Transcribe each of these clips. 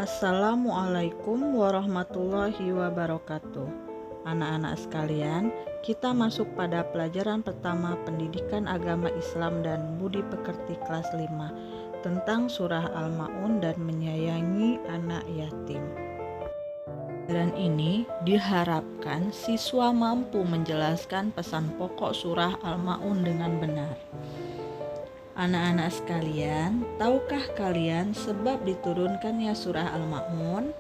Assalamualaikum warahmatullahi wabarakatuh. Anak-anak sekalian, kita masuk pada pelajaran pertama pendidikan agama Islam dan budi pekerti kelas 5 tentang surah Al-Ma'un dan menyayangi anak yatim. Dan ini diharapkan siswa mampu menjelaskan pesan pokok surah Al-Ma'un dengan benar. Anak-anak sekalian, tahukah kalian sebab diturunkannya surah Al-Ma'un?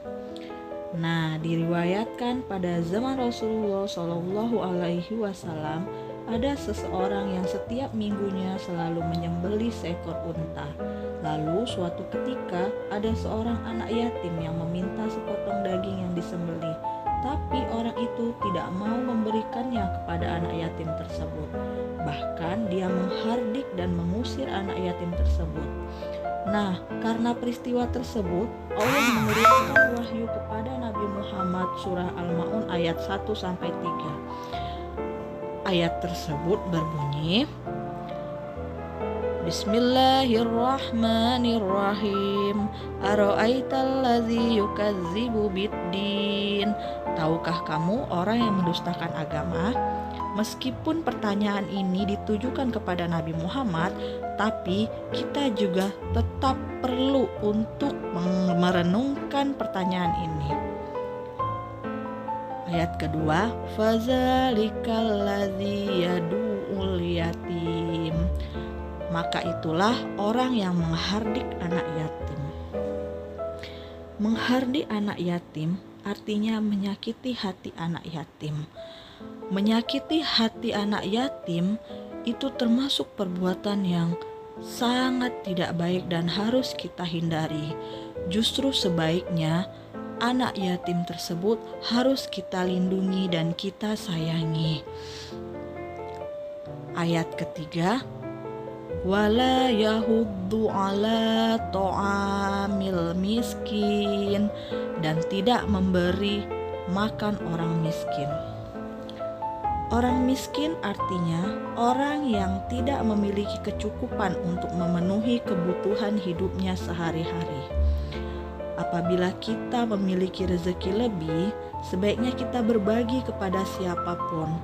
Nah, diriwayatkan pada zaman Rasulullah Shallallahu Alaihi Wasallam ada seseorang yang setiap minggunya selalu menyembelih seekor unta. Lalu suatu ketika ada seorang anak yatim yang meminta sepotong daging yang disembelih, tapi orang itu tidak mau memberikannya kepada anak yatim tersebut. Bahkan dia menghardik dan mengusir anak yatim tersebut. Nah, karena peristiwa tersebut, Allah menurunkan wahyu kepada Nabi Muhammad surah Al-Ma'un ayat 1-3. Ayat tersebut berbunyi, Bismillahirrahmanirrahim. Ara'aitalladzi yukadzibu biddin. Tahukah kamu orang yang mendustakan agama? Meskipun pertanyaan ini ditujukan kepada Nabi Muhammad, tapi kita juga tetap perlu untuk merenungkan pertanyaan ini. Ayat kedua, fazalikal ladzi yadu'ul yatim. Maka itulah orang yang menghardik anak yatim. Menghardik anak yatim artinya menyakiti hati anak yatim. Menyakiti hati anak yatim itu termasuk perbuatan yang sangat tidak baik dan harus kita hindari. Justru sebaiknya anak yatim tersebut harus kita lindungi dan kita sayangi. Ayat ketiga, wala yahuddu ala ta'amil miskin, dan tidak memberi makan orang miskin. Orang miskin artinya orang yang tidak memiliki kecukupan untuk memenuhi kebutuhan hidupnya sehari-hari. Apabila kita memiliki rezeki lebih, sebaiknya kita berbagi kepada siapapun,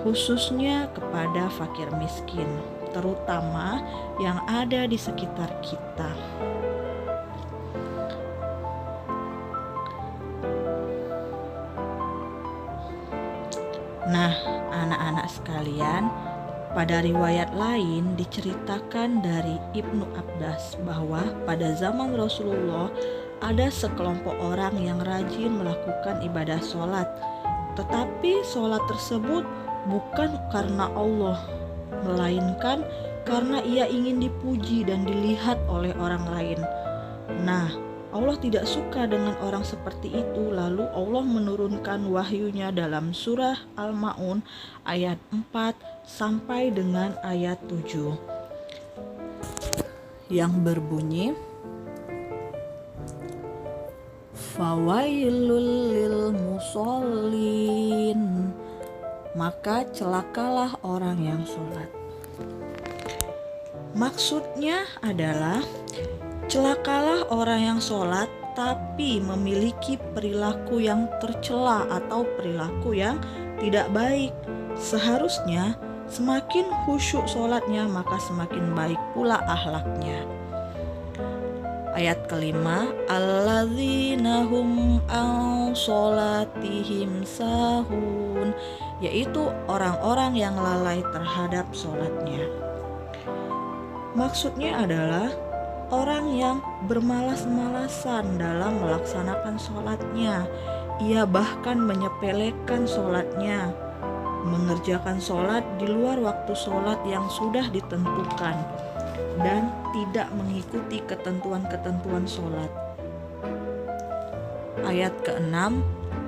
khususnya kepada fakir miskin, terutama yang ada di sekitar kita. Nah, anak-anak sekalian, pada riwayat lain diceritakan dari Ibnu Abbas bahwa pada zaman Rasulullah ada sekelompok orang yang rajin melakukan ibadah sholat, tetapi sholat tersebut bukan karena Allah, melainkan karena ia ingin dipuji dan dilihat oleh orang lain. Nah, Allah tidak suka dengan orang seperti itu. Lalu Allah menurunkan wahyunya dalam surah Al-Ma'un ayat 4 sampai dengan ayat 7 yang berbunyi, Fawailul lil musallin. Maka celakalah orang yang sholat. Maksudnya adalah celakalah orang yang sholat tapi memiliki perilaku yang tercela atau perilaku yang tidak baik. Seharusnya semakin khusyuk sholatnya, maka semakin baik pula akhlaknya. Ayat kelima, alladzina hum an sholatihim sahun, yaitu orang-orang yang lalai terhadap sholatnya. Maksudnya adalah orang yang bermalas-malasan dalam melaksanakan sholatnya. Ia bahkan menyepelekan sholatnya, mengerjakan sholat di luar waktu sholat yang sudah ditentukan, dan tidak mengikuti ketentuan-ketentuan sholat. Ayat ke-6,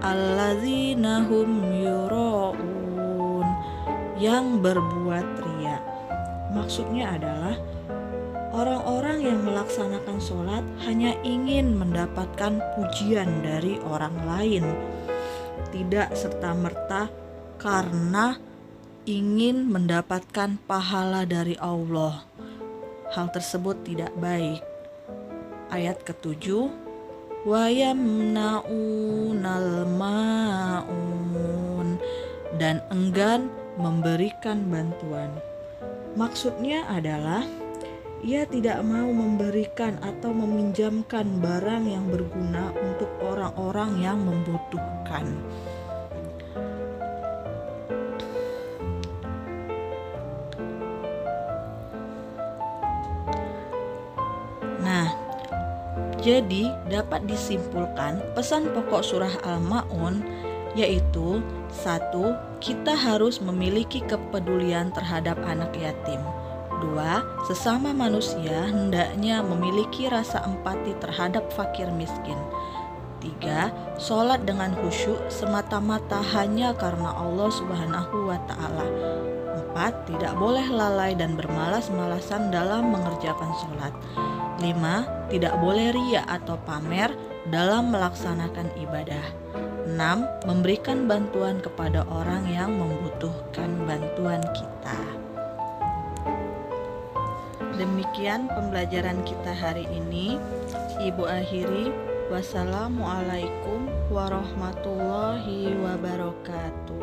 alladzina hum yura'un, yang berbuat riya. Maksudnya adalah orang-orang yang melaksanakan sholat hanya ingin mendapatkan pujian dari orang lain, tidak serta-merta karena ingin mendapatkan pahala dari Allah. Hal tersebut tidak baik. Ayat ke-7, wa yamna'unal ma'un, dan enggan memberikan bantuan. Maksudnya adalah ia tidak mau memberikan atau meminjamkan barang yang berguna untuk orang-orang yang membutuhkan. Nah, jadi dapat disimpulkan pesan pokok surah Al-Ma'un yaitu 1. Kita harus memiliki kepedulian terhadap anak yatim. 2. Sesama manusia hendaknya memiliki rasa empati terhadap fakir miskin. 3. Sholat dengan khusyuk semata-mata hanya karena Allah Subhanahu wa Ta'ala. 4. Tidak boleh lalai dan bermalas-malasan dalam mengerjakan sholat. 5. Tidak boleh riya atau pamer dalam melaksanakan ibadah. 6. Memberikan bantuan kepada orang yang membutuhkan bantuan kita. Demikian pembelajaran kita hari ini. Ibu akhiri, wassalamualaikum warahmatullahi wabarakatuh.